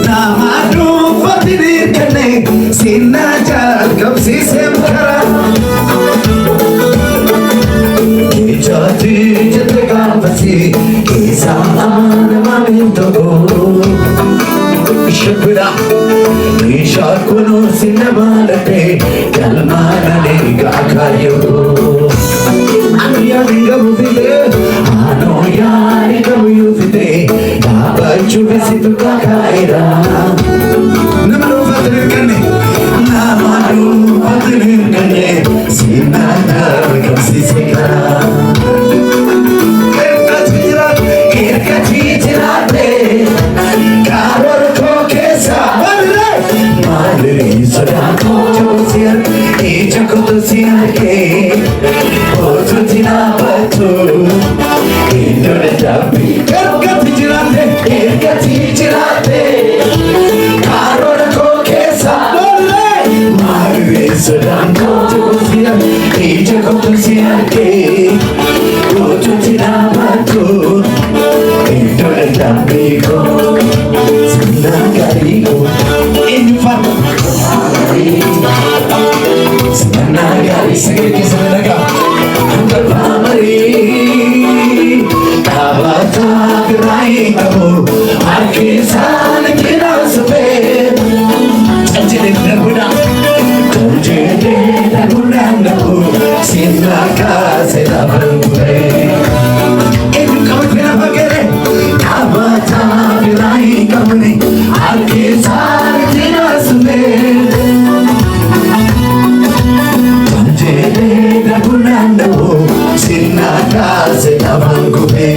namadu fatini kane sinaja kabsi semkara jati jatga basi kisan mamento shukra nisha kuno sinamalate kalmanane gakayo aniya dingamu fide ano yari kamu fide bachu bisitu kakaira namadu fatini kane sinada kabsi sekara kirkati karor ko kesa madri sadako josir ichako to siake otu tina patu indore tapi kirkati jirate karor ko kesa madri sadako josir ichako to siake otu tina patu indore tapi ko senagariku infan senagari segera senaga untuk pamari tabata gerai kamu akisan kira sepe jadi terbudak aku sinaka sedapan gue itu kamu kenapa kere tabata gerai kamu nih akisan kira sepe aku sinaka sedapan gue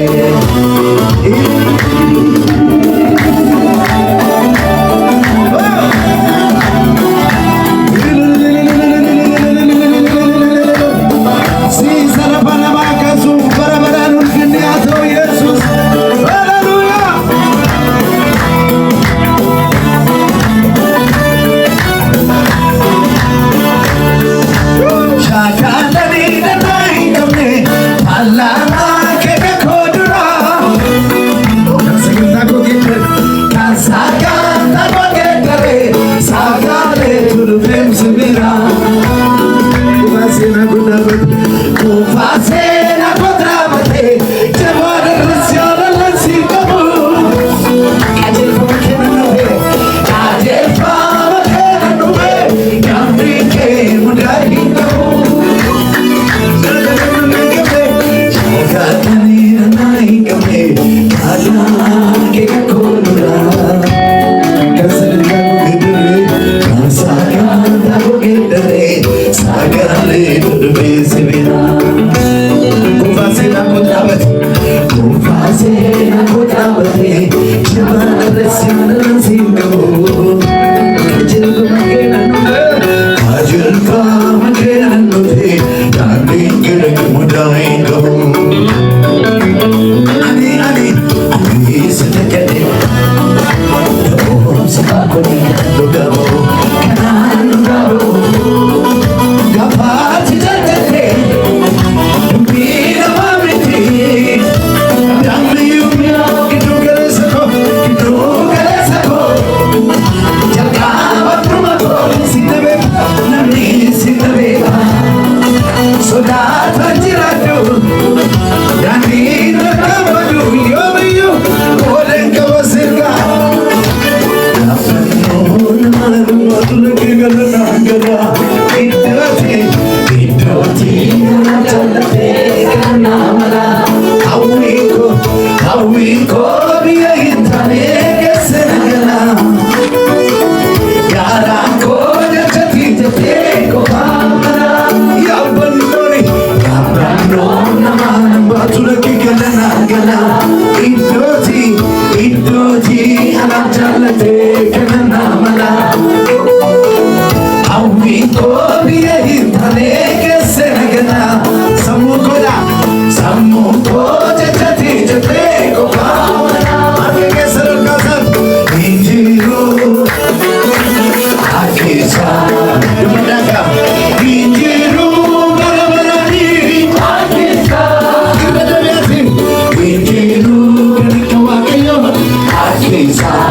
Peace.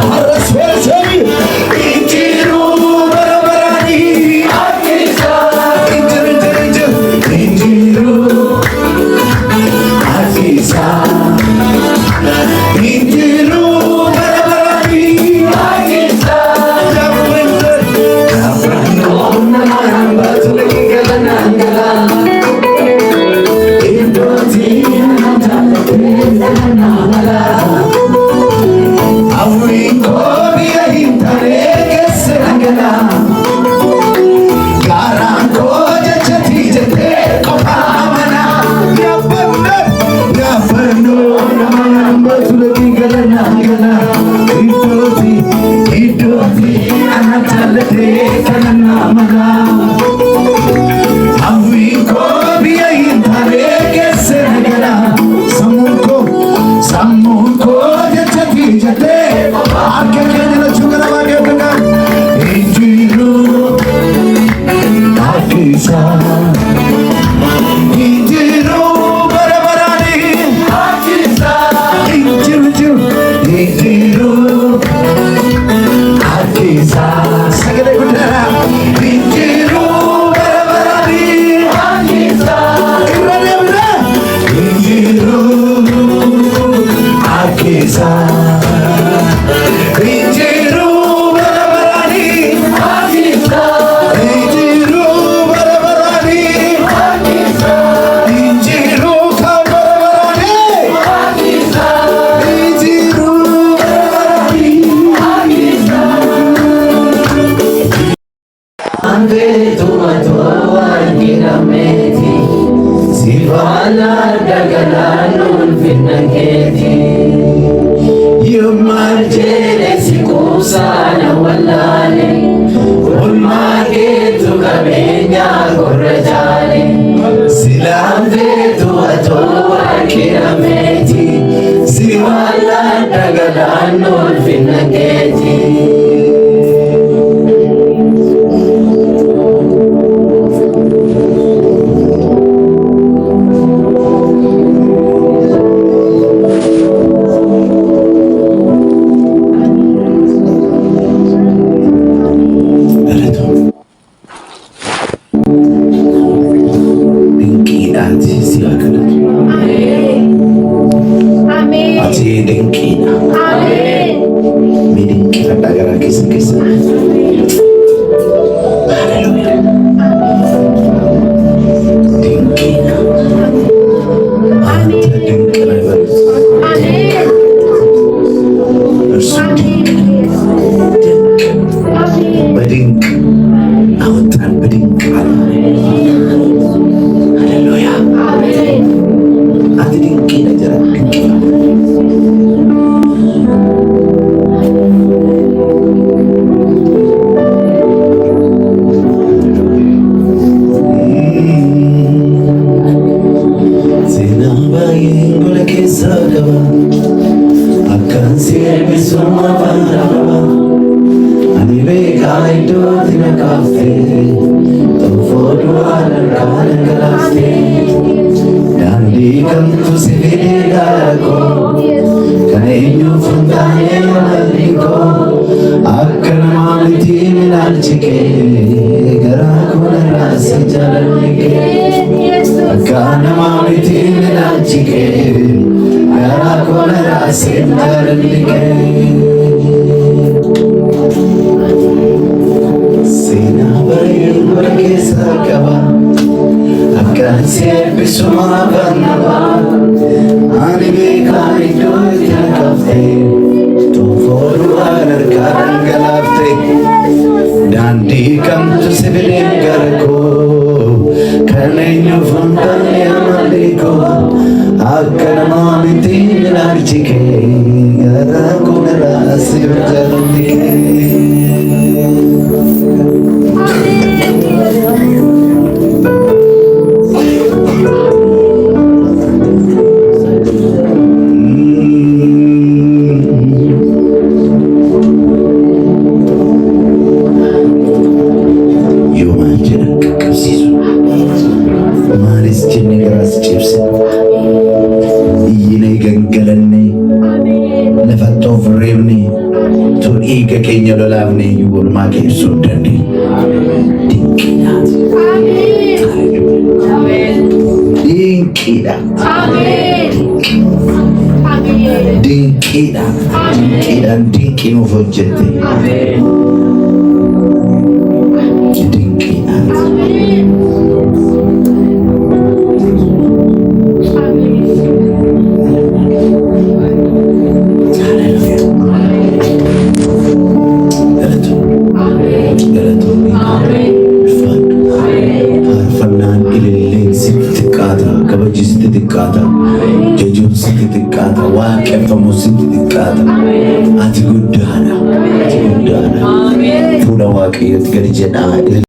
tu dhiiga keenya lolaafne iyyuu oolmaa keessuu hin dandeenye. Dinqiidhaati. Dinqiidha. Dinqiidha. Dinqiidhaan dinqii nuuf hojjette. Ati guddaadha. Fuula Waaqayyootti gadi jedhaa.